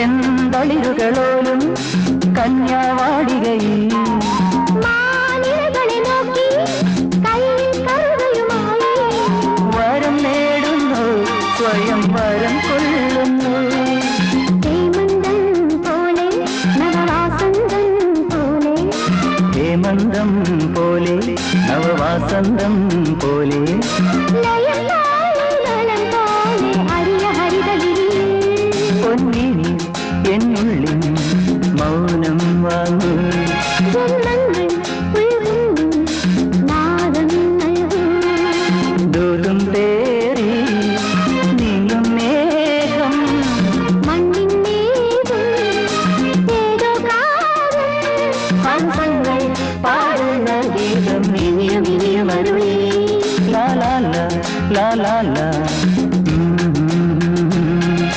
ചെന്തളിരുകളോലും കന്യാവാടികയിൽ വരം നേടുന്നു സ്വയം വരം കൊള്ളുന്നു ഹേമന്തം പോലെ നവവാസന്തം പോലെ പൊന്നിനി എന്നുള്ളിൽ മൗനം വാങ്ങൂ ദൂരം തേറി നീങ്ങും മേഘം ഹംസങ്ങൾ പാടുന്ന ഗീതം ഇനിയും ഇനിയും അരുളി ലാ ലാ ലാ ലാ ലാ